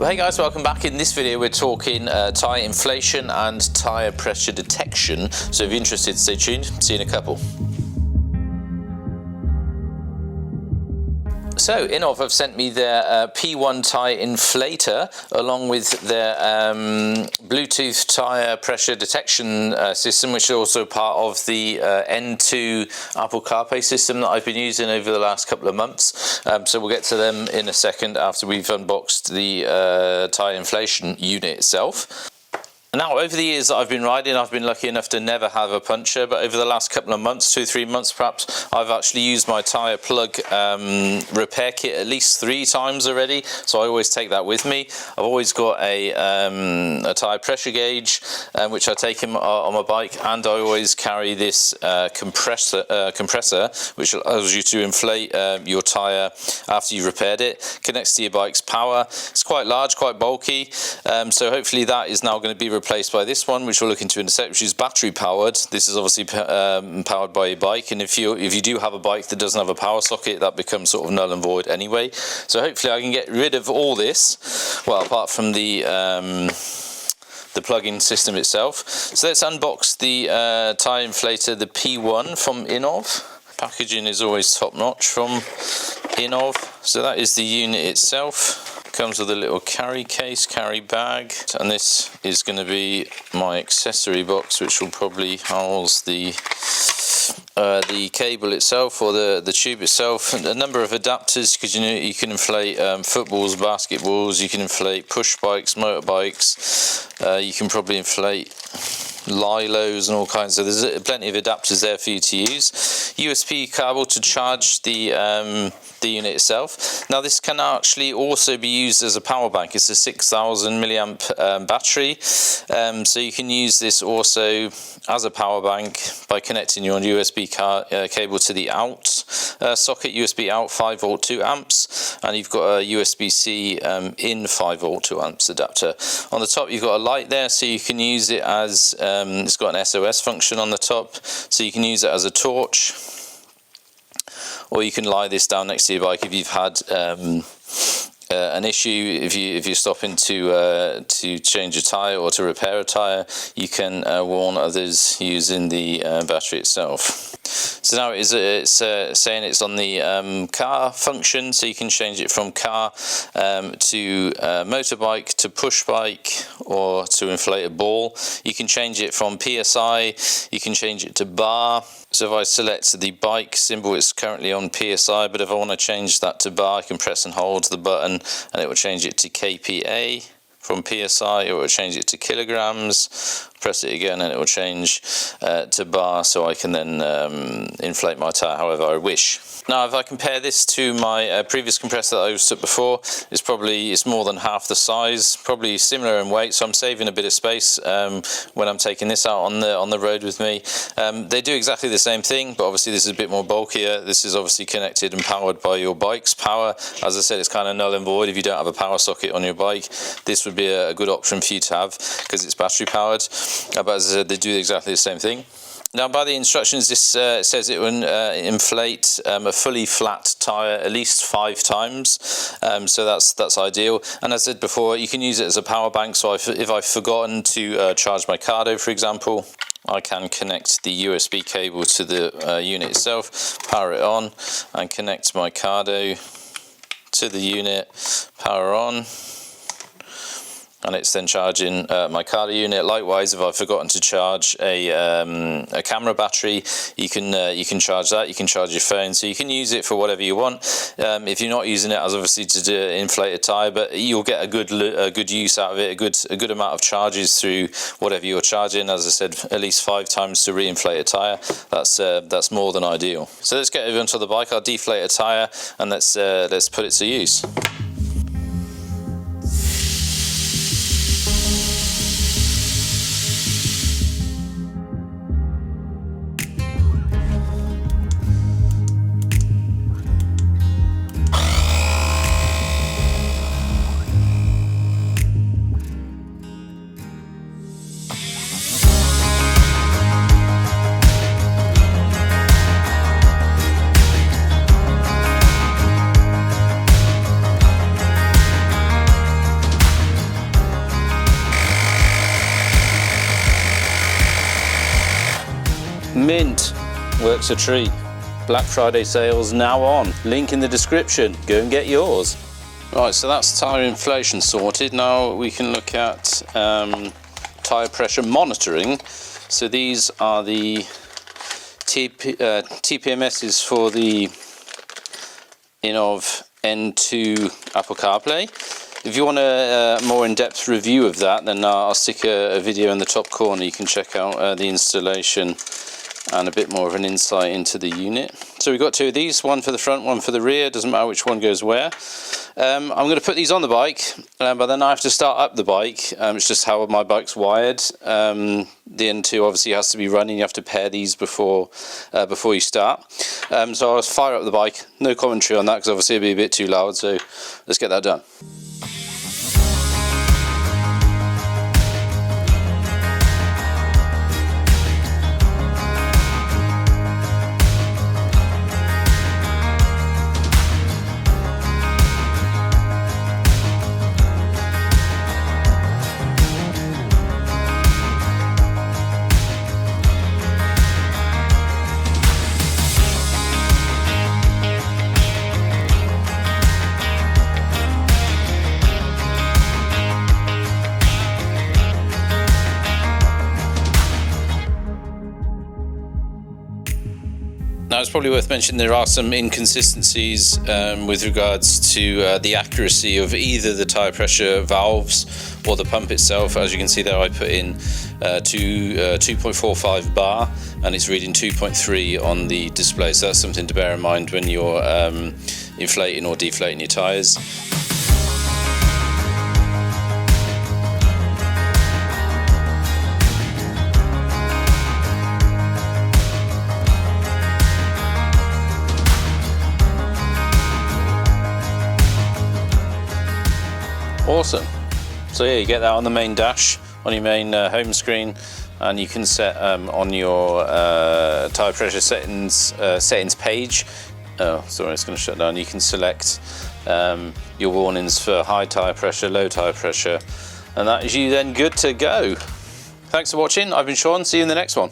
Well, hey guys, welcome back. In this video we're talking tyre inflation and tyre pressure detection, so if you're interested, stay tuned. See you in a couple. So INNOVV have sent me their P1 tyre inflator along with their Bluetooth tyre pressure detection system, which is also part of the N2 Apple CarPlay system that I've been using over the last couple of months. So we'll get to them in a second after we've unboxed the tyre inflation unit itself. Now, over the years that I've been riding, I've been lucky enough to never have a puncture, but over the last couple of months, 2-3 months perhaps, I've actually used my tyre plug repair kit at least 3 times already, so I always take that with me. I've always got a tyre pressure gauge, which I take on my bike, and I always carry this compressor, which allows you to inflate your tyre after you've repaired it. Connects to your bike's power. It's quite large, quite bulky, so hopefully that is now going to be replaced by this one, which we'll look into in a sec, which is battery powered. This is obviously powered by your bike, and if you do have a bike that doesn't have a power socket, that becomes sort of null and void anyway. So hopefully I can get rid of all this, well, apart from the plug-in system itself. So let's unbox the tyre inflator, the P1 from INNOVV. Packaging is always top notch from INNOVV. So that is the unit itself. Comes with a little carry case, carry bag, and this is going to be my accessory box, which will probably house the cable itself, or the tube itself, and a number of adapters, because you can inflate footballs, basketballs, you can inflate push bikes, motorbikes, you can probably inflate lilos and all kinds. So there's plenty of adapters there for you to use. USB cable to charge the unit itself. Now this can actually also be used as a power bank. It's a 6,000 milliamp battery, so you can use this also as a power bank by connecting your USB cable to the out socket, USB out 5 volt 2 amps, and you've got a USB-C in 5 volt 2 amps adapter. On the top you've got a light there, so you can use it as it's got an SOS function on the top, so you can use it as a torch, or you can lie this down next to your bike if you've had an issue. If you're stopping to change a tyre or to repair a tyre, you can warn others using the battery itself. So now it's saying it's on the car function, so you can change it from car to motorbike, to push bike, or to inflate a ball. You can change it from PSI, you can change it to bar. So if I select the bike symbol, it's currently on PSI, but if I want to change that to bar, I can press and hold the button and it will change it to KPA from PSI, or it will change it to kilograms. Press it again and it will change to bar, so I can then inflate my tyre however I wish. Now if I compare this to my previous compressor that I used before, it's more than half the size, probably similar in weight, so I'm saving a bit of space when I'm taking this out on the road with me. They do exactly the same thing, but obviously this is a bit more bulkier. This is obviously connected and powered by your bike's power. As I said, it's kind of null and void if you don't have a power socket on your bike. This would be a good option for you to have because it's battery powered. But as I said, they do exactly the same thing. Now by the instructions, this says it will inflate a fully flat tyre at least 5 times, so that's ideal. And as I said before, you can use it as a power bank, so if I've forgotten to charge my Cardo, for example, I can connect the USB cable to the unit itself, power it on, and connect my Cardo to the unit, power on, and it's then charging my Cardo unit. Likewise, if I've forgotten to charge a camera battery, you can charge that. You can charge your phone, so you can use it for whatever you want. If you're not using it as obviously to inflate a tyre, but you'll get a good use out of it, a good amount of charges through whatever you're charging. As I said, at least 5 times to re-inflate a tyre. That's more than ideal. So let's get over onto the bike. I'll deflate a tyre and let's put it to use. mint, works a treat. Black Friday sales now on, link in the description, go and get yours. Right, so that's tyre inflation sorted. Now we can look at tyre pressure monitoring. So these are the TPMSs for the INNOVV N2 Apple CarPlay. If you want a more in-depth review of that, then I'll stick a video in the top corner. You can check out the installation and a bit more of an insight into the unit. So we've got two of these, one for the front, one for the rear, doesn't matter which one goes where. I'm going to put these on the bike, but then I have to start up the bike. It's just how my bike's wired. The N2 obviously has to be running, you have to pair these before you start. So I'll fire up the bike, no commentary on that because obviously it'll be a bit too loud, so let's get that done. Now it's probably worth mentioning there are some inconsistencies with regards to the accuracy of either the tyre pressure valves or the pump itself. As you can see there, I put in 2.45 bar and it's reading 2.3 on the display, so that's something to bear in mind when you're inflating or deflating your tyres. Awesome. So yeah, you get that on the main dash, on your main home screen, and you can set on your tyre pressure settings page. Oh, sorry, it's going to shut down. You can select your warnings for high tyre pressure, low tyre pressure, and that is you then good to go. Thanks for watching. I've been Sean. See you in the next one.